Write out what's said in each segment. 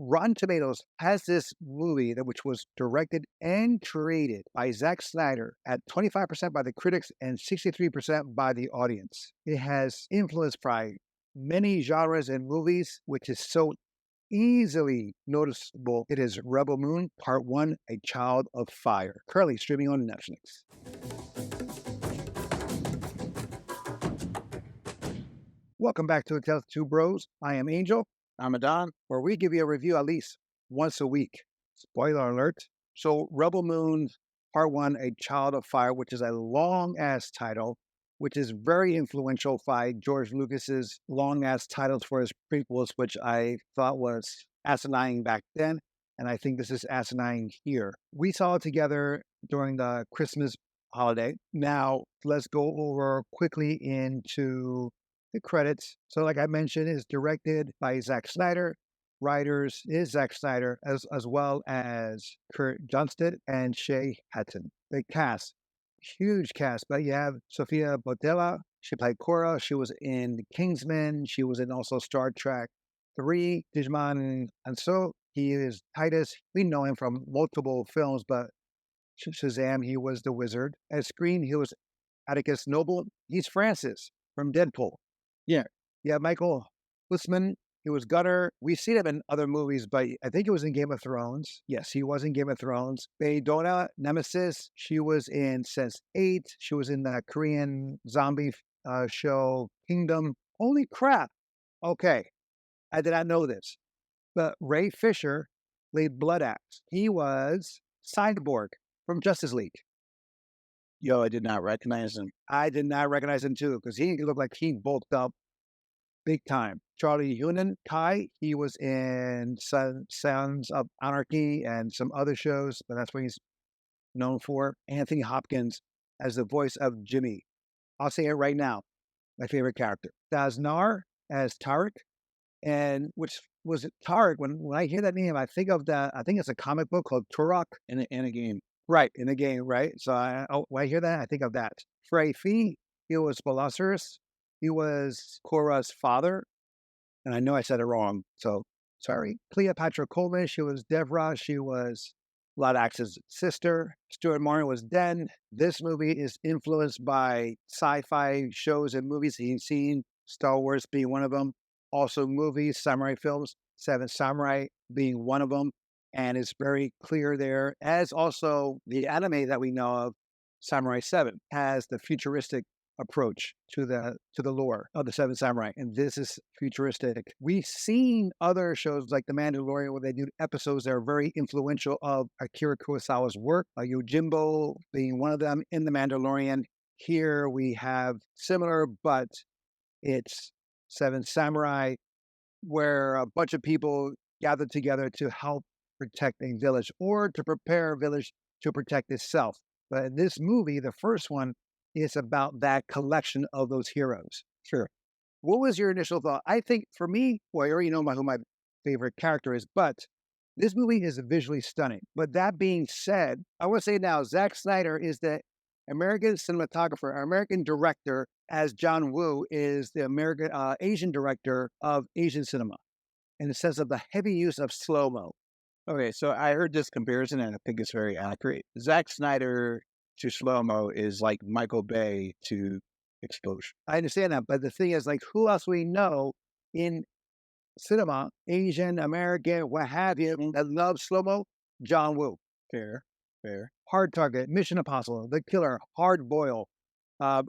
Rotten Tomatoes has this movie which was directed and created by Zack Snyder at 25% by the critics and 63% by the audience. It has influenced by many genres and movies, which is so easily noticeable. It is Rebel Moon Part 1, A Child of Fire, currently streaming on Netflix. Welcome back to the Tales of Two Bros. I am Angel, I'm Adon. where we give you a review at least once a week. Spoiler alert. So, Rebel Moon Part 1, A Child of Fire, which is a long ass title, which is very influential by George Lucas's long ass titles for his prequels, which I thought was asinine back then. And I think this is asinine here. We saw it together during the Christmas holiday. Now, let's go over quickly into the credits. So, like I mentioned, is directed by Zack Snyder. Writers is Zack Snyder, as well as Kurt Johnstad and Shay Hatton. The cast, huge cast, but you have Sofia Boutella. She played Cora. She was in Kingsman. She was in also Star Trek 3. Digimon Anso. He is Titus. We know him from multiple films, but Shazam, he was the wizard. At Screen, he was Atticus Noble. He's Francis from Deadpool. Yeah. Yeah, Michael Hussman. He was Gunner. We've seen him in other movies, but I think he was in Game of Thrones. Yes, he was in Game of Thrones. Baydona Nemesis. She was in Sense8. She was in the Korean zombie show Kingdom. Holy crap. Okay. I did not know this. But Ray Fisher played Blood Axe. He was Cyborg from Justice League. Yo, I did not recognize him. I did not recognize him too because he looked like he bulked up big time. Charlie Hunnam, Kai, he was in Sons of Anarchy and some other shows, but that's what he's known for. Anthony Hopkins as the voice of Jimmy. I'll say it right now. My favorite character. Daznar as Tarek, and which was Tarek. When I hear that name, I think of that. I think it's a comic book called Turok. In a game. Right, in the game, right? So when I hear that, I think of that. Frey Fee, he was Belisarius. He was Korra's father. And I know I said it wrong, so sorry. Cleopatra Coleman, she was Devra. She was Lodax's sister. Stuart Martin was Den. This movie is influenced by sci-fi shows and movies he's seen, Star Wars being one of them. Also movies, samurai films, Seven Samurai being one of them. And it's very clear there, as also the anime that we know of, Samurai 7, has the futuristic approach to the lore of the Seven Samurai, and this is futuristic. We've seen other shows like The Mandalorian where they do episodes that are very influential of Akira Kurosawa's work, Yojimbo being one of them in The Mandalorian. Here we have similar, but it's Seven Samurai, where a bunch of people gather together to help protect a village or to prepare a village to protect itself. But in this movie, the first one, is about that collection of those heroes. Sure. What was your initial thought? I think for me, well, I already know who my favorite character is, but this movie is visually stunning. But that being said, I want to say now, Zack Snyder is the American cinematographer, American director, as John Woo is the American Asian director of Asian cinema, in the sense of the heavy use of slow mo. Okay, so I heard this comparison and I think it's very accurate. Zack Snyder to slow-mo is like Michael Bay to explosion. I understand that, but the thing is, like, who else we know in cinema, Asian, American, what have you, that loves slow mo? John Woo. Fair, fair. Hard Target, Mission Impossible, The Killer, Hard Boil. Uh,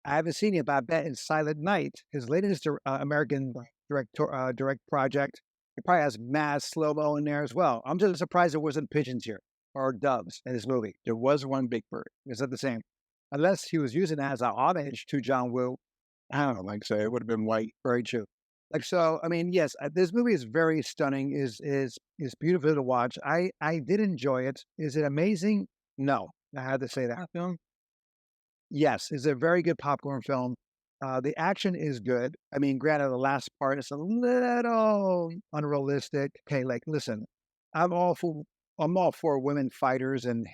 I haven't seen it, but I bet in Silent Night, his latest American direct project, it probably has mad slow mo in there as well. I'm just surprised there wasn't pigeons here or doves in this movie. There was one big bird. Is that the same? Unless he was using it as an homage to John Woo. I don't know, like so it would have been white. Very true. Like so, I mean, yes, this movie is very stunning. Is beautiful to watch. I did enjoy it. Is it amazing? No, I had to say that. Film? Yes, it's a very good popcorn film. The action is good. I mean, granted, the last part is a little unrealistic. Okay, like listen, I'm all for women fighters and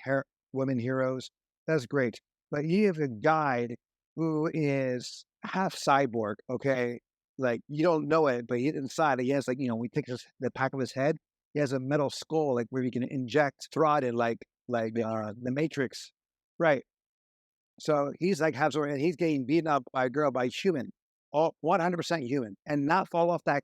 women heroes. That's great. But you have a guide who is half cyborg, okay? like you don't know it, but inside he has like we take the back of his head, he has a metal skull like where you can inject through it like the Matrix, right? So he's like and he's getting beaten up by a girl by human, all 100% human, and not fall off that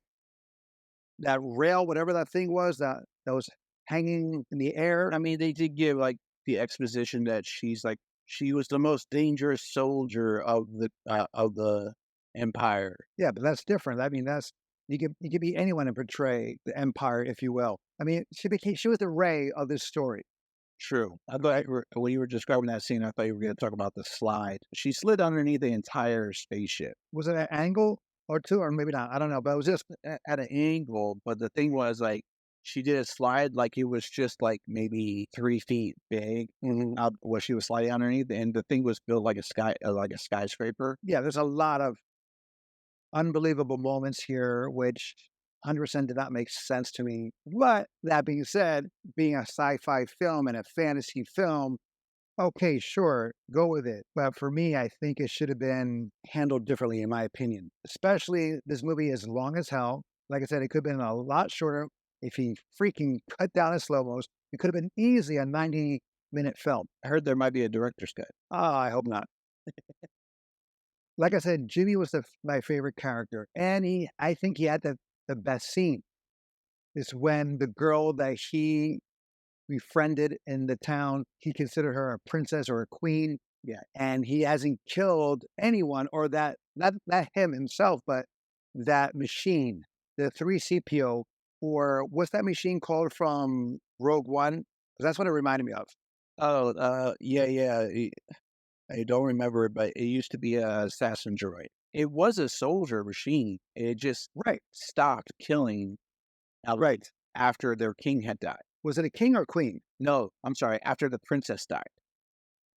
rail, whatever that thing was that was hanging in the air. I mean, they did give like the exposition that she was the most dangerous soldier of the empire. Yeah, but that's different. I mean, that's you could be anyone and portray the empire, if you will. I mean, she was the Ray of this story. True. I thought when you were describing that scene, I thought you were going to talk about the slide. She slid underneath the entire spaceship. Was it an angle or two, or maybe not? I don't know, but it was just At an angle, but the thing was like she did a slide like it was just like maybe 3 feet big. Where she was sliding underneath, and the thing was built like a skyscraper. yeah. There's a lot of unbelievable moments here, which 100% did not make sense to me. But that being said, being a sci-fi film and a fantasy film, okay, sure, go with it. But for me, I think it should have been handled differently, in my opinion. Especially this movie is long as hell. Like I said, it could have been a lot shorter if he freaking cut down his slow-mos. It could have been easily a 90-minute film. I heard there might be a director's cut. Oh, I hope not. Like I said, Jimmy was my favorite character. And I think he had the best scene. Is when the girl that he befriended in the town, he considered her a princess or a queen. Yeah. And he hasn't killed anyone or that, not him himself, but that machine, the 3CPO, or what's that machine called from Rogue One? 'Cause that's what it reminded me of. Oh, yeah. I don't remember it, but it used to be a assassin droid. It was a soldier machine. It just Right, stopped killing right. after their king had died. Was it a king or queen? No, I'm sorry, after the princess died.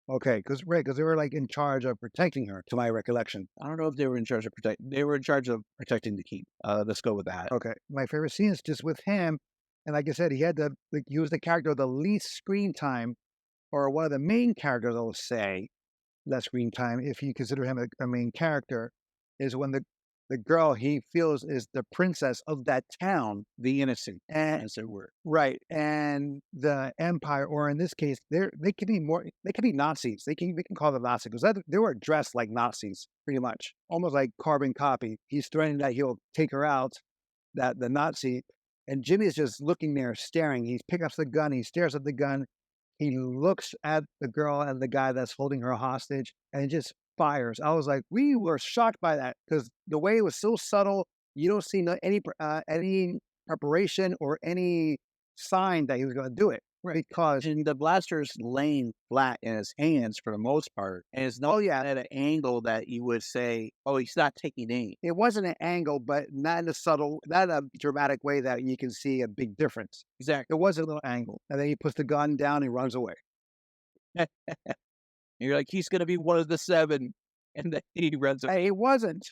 Okay, because they were like in charge of protecting her, to my recollection. I don't know if they were in charge of they were in charge of protecting the king. Let's go with that. Okay, my favorite scene is just with him, and like I said, he was the character with the least screen time, or one of the main characters. I'll say less screen time if you consider him a main character, is when the girl he feels is the princess of that town, The innocent, and as it were. right, and the empire, or in this case, they can be more, they can be Nazis. We can call them Nazis because they were dressed like Nazis, pretty much, almost like carbon copy. He's threatening that he'll take her out, that the Nazi, and Jimmy's just looking there, staring. He picks up the gun, he stares at the gun, he looks at the girl and the guy that's holding her hostage, and he just fires. I was like, we were shocked by that because the way it was so subtle. You don't see any preparation or any sign that he was going to do it. Right. Because And the blaster's laying flat in his hands for the most part. And it's not at an angle that you would say, oh, he's not taking aim. it wasn't an angle, but not in a subtle, not a dramatic way that you can see a big difference. Exactly. It was a little angle, and then he puts the gun down and runs away. You're like, he's going to be one of the seven. And then he runs away. Hey, it wasn't.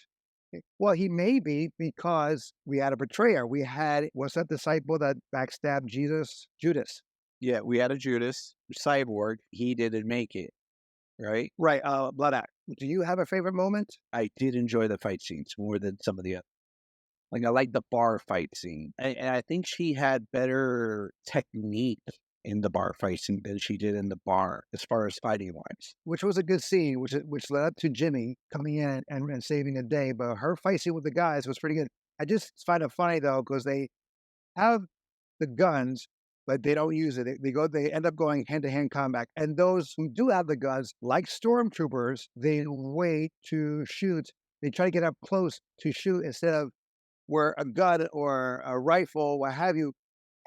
Well, he may be because we had a betrayer. We had, what's that disciple that backstabbed Jesus? Judas. Yeah, we had a Judas cyborg. He didn't make it, right? Right, Blood Act. Do you have a favorite moment? I did enjoy the fight scenes more than some of the other. Like, I like the bar fight scene. And I think she had better technique in the bar fight scene than she did in the bar as far as fighting wise. Which was a good scene, which led up to Jimmy coming in and saving the day. But her fight scene with the guys was pretty good. I just find it funny though, because they have the guns, but they don't use it. They end up going hand to hand combat. And those who do have the guns, like stormtroopers, they wait to shoot. They try to get up close to shoot instead of where a gun or a rifle, what have you,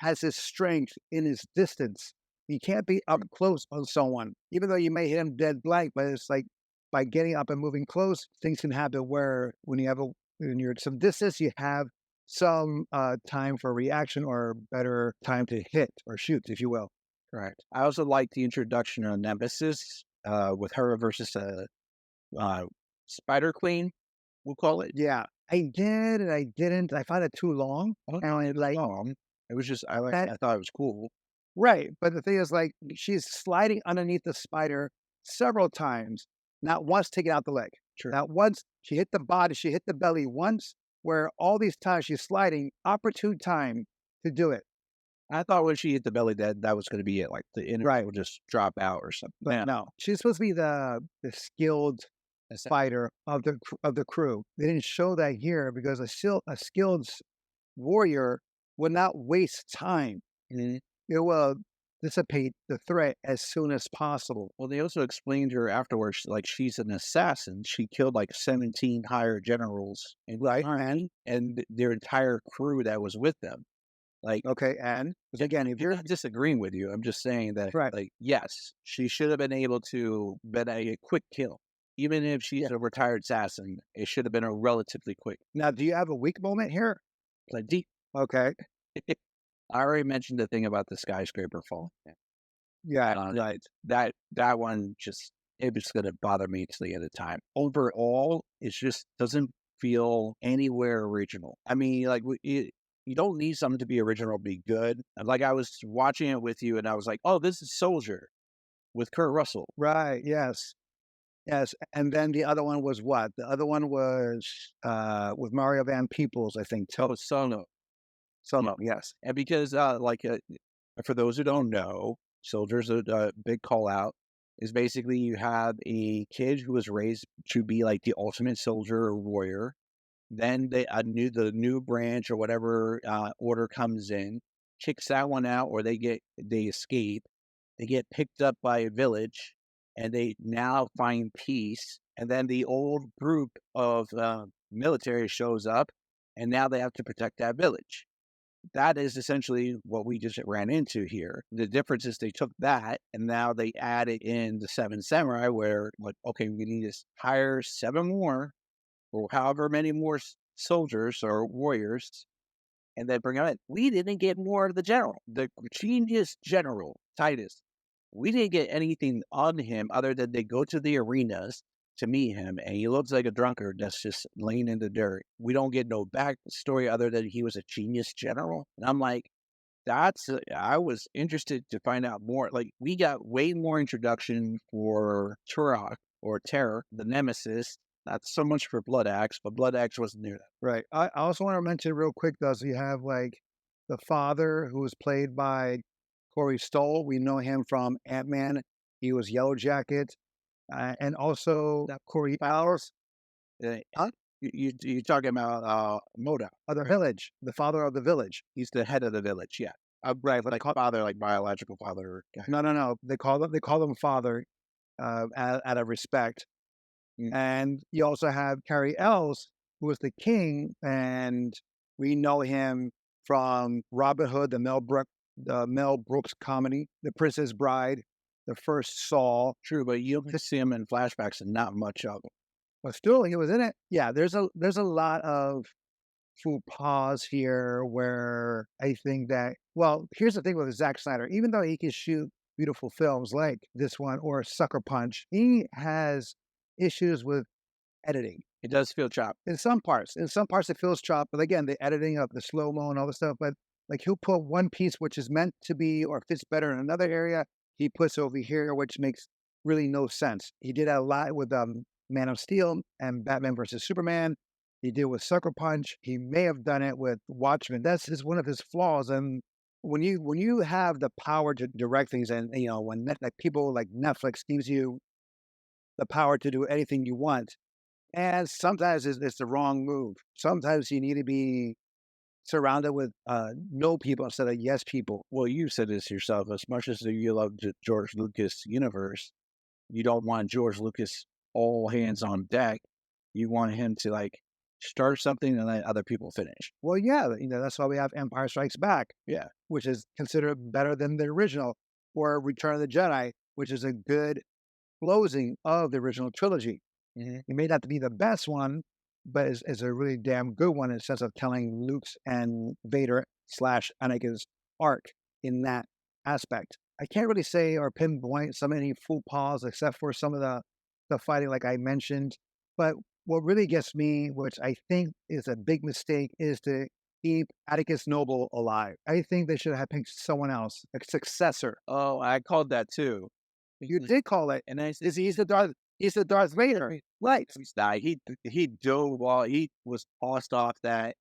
has his strength in his distance. You can't be up close on someone, even though you may hit him dead blank. But it's like by getting up and moving close, things can happen. Where when you're at some distance, you have some time for reaction or better time to hit or shoot, if you will. Correct. I also like the introduction of Nemesis with her versus Spider Queen, we'll call it. Yeah, I did and I didn't. I found it too long. I don't And I like It was just that. I thought it was cool. Right, but the thing is, like, she's sliding underneath the spider several times, not once taking out the leg. Sure. Not once she hit the body, she hit the belly once, where all these times she's sliding, opportune time to do it. I thought when she hit the belly that was going to be it. Like the energy Right. would just drop out or something. But Yeah. no, she's supposed to be the skilled That's fighter of the crew. They didn't show that here because a skilled warrior would not waste time. Mhm. It will dissipate the threat as soon as possible. Well, they also explained to her afterwards, like she's an assassin. She killed like 17 higher generals in the Right. army and their entire crew that was with them. Like, Okay. And 'cause again, if I'm you're not disagreeing with you. I'm just saying that, right. like, yes, she should have been able to been a quick kill. Even if she's Yeah. a retired assassin, it should have been a relatively quick. Now, do you have a weak moment here? Like, deep. Okay. I already mentioned the thing about the skyscraper falling. Yeah. Uh, Right. that one just it was gonna bother me till the end of time. Overall, it just doesn't feel anywhere original. I mean, like you don't need something to be original to be good. And like I was watching it with you, and I was like, "Oh, this is Soldier with Kurt Russell." Right. Yes. Yes. And then the other one was what? The other one was with Mario Van Peebles, I think. Oh, Sono. Solo. Yes. And because for those who don't know, Soldier's a big call out. Is basically you have a kid who was raised to be like the ultimate soldier or warrior. Then the new branch or whatever order comes in, kicks that one out, or they escape. They get picked up by a village, and they now find peace. And then the old group of military shows up, and now they have to protect that village. That is essentially what we just ran into here. The difference is they took that and now they added in the Seven Samurai, where like, okay, we need to hire seven more or however many more soldiers or warriors, and then bring them in. We didn't get more of the general, the genius general Titus. We didn't get anything on him other than they go to the arenas to meet him, and he looks like a drunkard that's just laying in the dirt. We don't get no backstory other than he was a genius general. And I'm like, I was interested to find out more. Like, we got way more introduction for Turok or Terror, the Nemesis. Not so much for Blood Axe, but Blood Axe wasn't near that. Right. I also want to mention real quick though, so you have like the father who was played by Corey Stoll. We know him from Ant-Man. He was Yellow Jacket. And also that Corey Powers, Uh, huh? you're talking about Moda. Of the village, the father of the village. He's the head of the village. Yeah, Right. like father, like biological father. Guy. No, no, no. They call them father out of respect. Mm. And you also have Carrie Ells, who is the king, and we know him from Robin Hood, the Mel Brooks comedy, The Princess Bride, The First Saul. True, but you only see him in flashbacks and not much of him. But still, he was in it. Yeah, there's a lot of faux pas here where I think that well, here's the thing with Zack Snyder. Even though he can shoot beautiful films like this one or Sucker Punch, he has issues with editing. It does feel chopped. In some parts. In some parts, it feels chopped. But again, the editing of the slow mo and all this stuff. But like he'll put one piece which is meant to be or fits better in another area, he puts over here, which makes really no sense. He did that a lot with Man of Steel and Batman versus Superman. He did with Sucker Punch. He may have done it with Watchmen. That's just one of his flaws. And when you have the power to direct things, and you know when like people like Netflix gives you the power to do anything you want, and sometimes it's the wrong move. Sometimes you need to be surrounded with no people instead of yes people. Well, you said this yourself. As much as you love the George Lucas universe, you don't want George Lucas all hands on deck. You want him to like start something and let other people finish. Well, yeah, you know that's why we have Empire Strikes Back, Yeah, which is considered better than the original, or Return of the Jedi, which is a good closing of the original trilogy. Mhm. It may not be the best one, but is a really damn good one in the sense of telling Luke's and Vader slash Anakin's arc in that aspect. I can't really say or pinpoint so many faux pas except for some of the fighting like I mentioned. But what really gets me, which I think is a big mistake, is to keep Atticus Noble alive. I think they should have picked someone else, a successor. Oh, I called that too. You did call it, And I said, is he's the Darth He's the Darth Vader. Right. He's died. He dove while he was tossed off that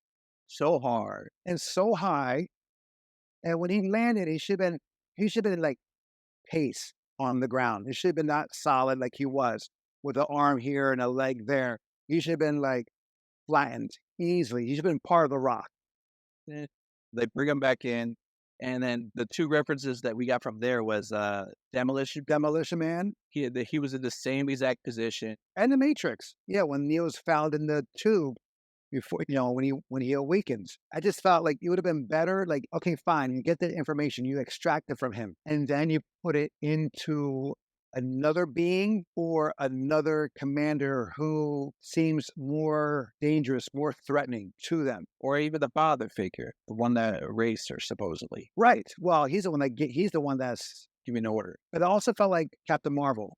so hard. And so high. And when he landed, he should have been like pace on the ground. He should have been not solid like he was with an arm here and a leg there. He should have been like flattened easily. He should have been part of the rock. Eh, They bring him back in, and then the two references that we got from there was Demolition. Demolition Man He was in the same exact position. and the Matrix. Yeah, when Neo's found in the tube before, when he awakens. I just felt like it would have been better. Like, okay, fine, you get the information, you extract it from him, and then you put it into another being or another commander who seems more dangerous, more threatening to them. Or even the father figure, the one that erased her, supposedly, Right. Well, he's the one that's, giving an order. but it also felt like Captain Marvel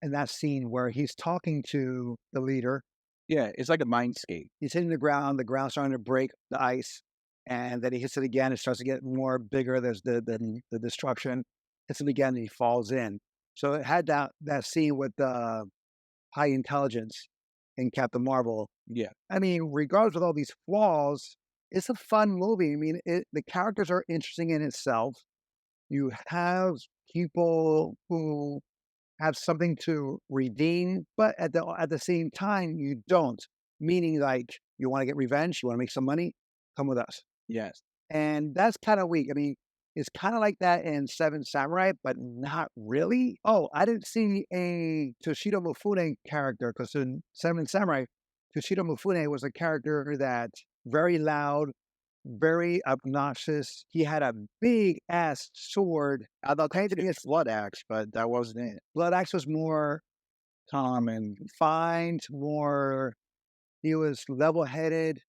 in that scene where he's talking to the leader. Yeah, it's like a mindscape. He's hitting the ground's starting to break the ice, and then he hits it again. It starts to get more bigger. There's the destruction. Hits it again, and he falls in. So it had that scene with the high intelligence in Captain Marvel. Yeah, I mean, regardless of all these flaws, it's a fun movie. I mean, the characters are interesting in itself. You have people who have something to redeem, but at the same time, you don't. Meaning, like, you want to get revenge, you want to make some money, come with us. yes. And that's kind of weak. I mean, it's kind of like that in Seven Samurai, but not really. Oh, I didn't see a Toshido Mifune character because in Seven Samurai, Toshido Mifune was a character that very loud, very obnoxious. He had a big ass sword. I'd love to be a Blood Axe, but that wasn't it. Blood Axe was more Calm and refined, more. He was level headed.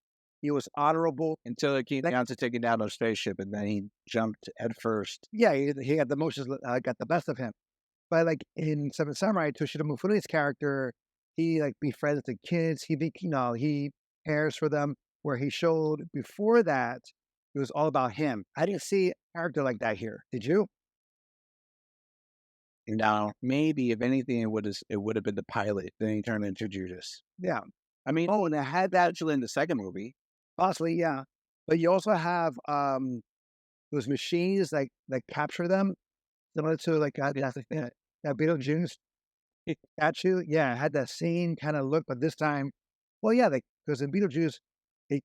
He was honorable. until it came Like- down to taking down a spaceship, and then he jumped head first. Yeah, he had the emotions got the best of him. But like in Seven Samurai, Toshida Mifune's character, he like befriends the kids. He cares for them. Where he showed before that, it was all about him. I didn't see a character like that here. Did you? Now, maybe if anything, it would have been the pilot. Then he turned into Judas. Yeah, I mean, oh, and it had that actually in the second movie. possibly. Yeah, but you also have those machines like that capture them, similar to like that Beetlejuice statue. Yeah, it had that same kind of look, but this time, well, yeah, because in Beetlejuice, they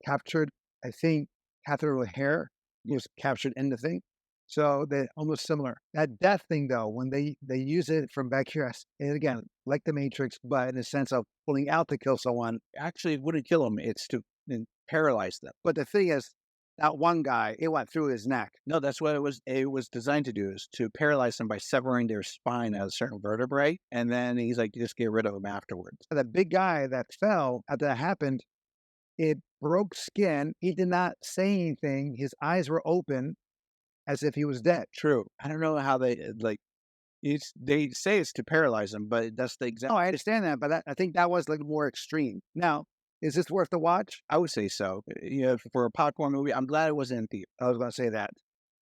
captured, I think, Catherine O'Hare was captured in the thing. So they're almost similar. That death thing, though, when they use it from back here, and again, like the Matrix, but in the sense of pulling out to kill someone. Actually, it wouldn't kill him. It's to paralyze them. But the thing is, that one guy, it went through his neck. No, that's what it was. It was designed to do, is to paralyze them by severing their spine at a certain vertebrae, and then he's like, just get rid of them afterwards. That big guy that fell after that happened, it broke skin. He did not say anything. His eyes were open as if he was dead. True. I don't know how they like. They say it's to paralyze them, but that's the exact. No, I understand that, but I think that was like more extreme. Now, is this worth the watch? I would say so. You know, for a popcorn movie, I'm glad it wasn't in theater. I was going to say that.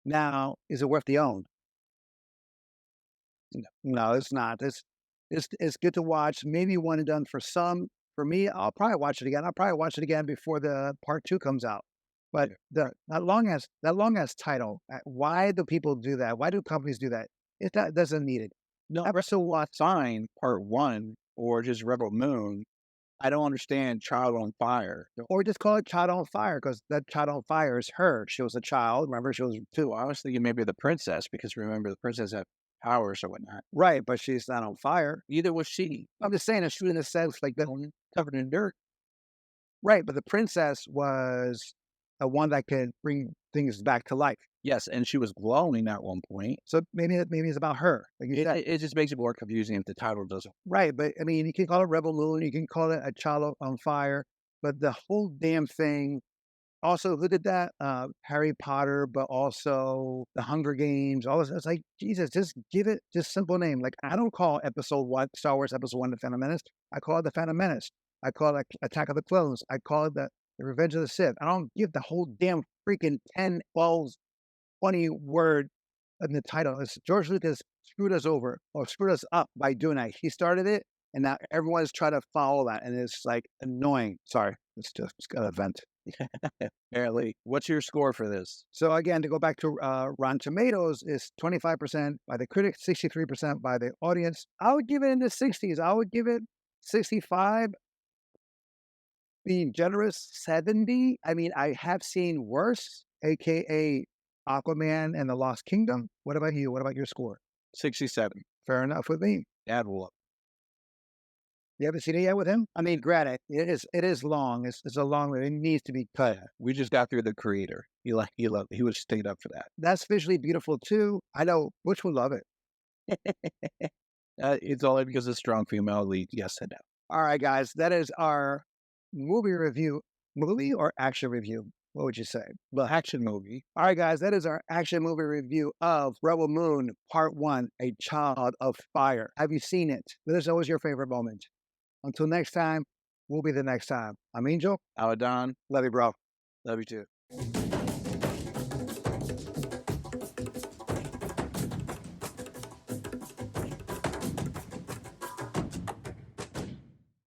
Now, is it worth the own? No, it's not. It's good to watch. Maybe one and done for some. For me, I'll probably watch it again. I'll probably watch it again before the part 2 comes out. But that long as title, why do people do that? Why do companies do that? It doesn't need it. No, Wrestle Sign Part 1 or just Rebel Moon. I don't understand Child on Fire. Or just call it Child on Fire because that Child on Fire is her. She was a child. Remember, she was 2. I was thinking maybe the princess, because remember the princess had powers or whatnot. Right, but she's not on fire. Neither was she. I'm just saying, it's in a sense like that. Covered in dirt. Right, but the princess was the one that could bring things back to life. Yes, and she was glowing at one point. So maybe it's about her. Like you said. It just makes it more confusing if the title doesn't. Right, but I mean, you can call it Rebel Moon, you can call it A Child on Fire, but the whole damn thing. Also, who did that? Harry Potter, but also the Hunger Games. All this. It's like Jesus, just give it just simple name. Like I don't call Episode 1 Star Wars Episode 1 the Phantom Menace. I call it the Phantom Menace. I call it Attack of the Clones. I call it the Revenge of the Sith. I don't give the whole damn freaking 10, 12, 20 word in the title. It's George Lucas screwed us over or screwed us up by doing that. He started it, and now everyone's trying to follow that, and it's like annoying. Sorry, it's got a vent. Apparently. What's your score for this? So again, to go back to Rotten Tomatoes, is 25% by the critics, 63% by the audience. I would give it in the 60s. I would give it 65. Being generous, 70. I mean, I have seen worse, aka Aquaman and the Lost Kingdom. What about you? What about your score? 67. Fair enough with me. Dad will up. You haven't seen it yet with him? I mean, granted, it is long. It's a long. It needs to be cut. We just got through The Creator. He would have stayed up for that. That's visually beautiful too. I know Butch will love it. It's only because of strong female lead. Yes and no. All right, guys, that is our movie review. Movie or action review? What would you say? Well, action movie. All right, guys, that is our action movie review of Rebel Moon Part 1, A Child of Fire. Have you seen it? This is always your favorite moment. Until next time, we'll be the next time. I'm Angel. Aladon. Love you, bro. Love you too.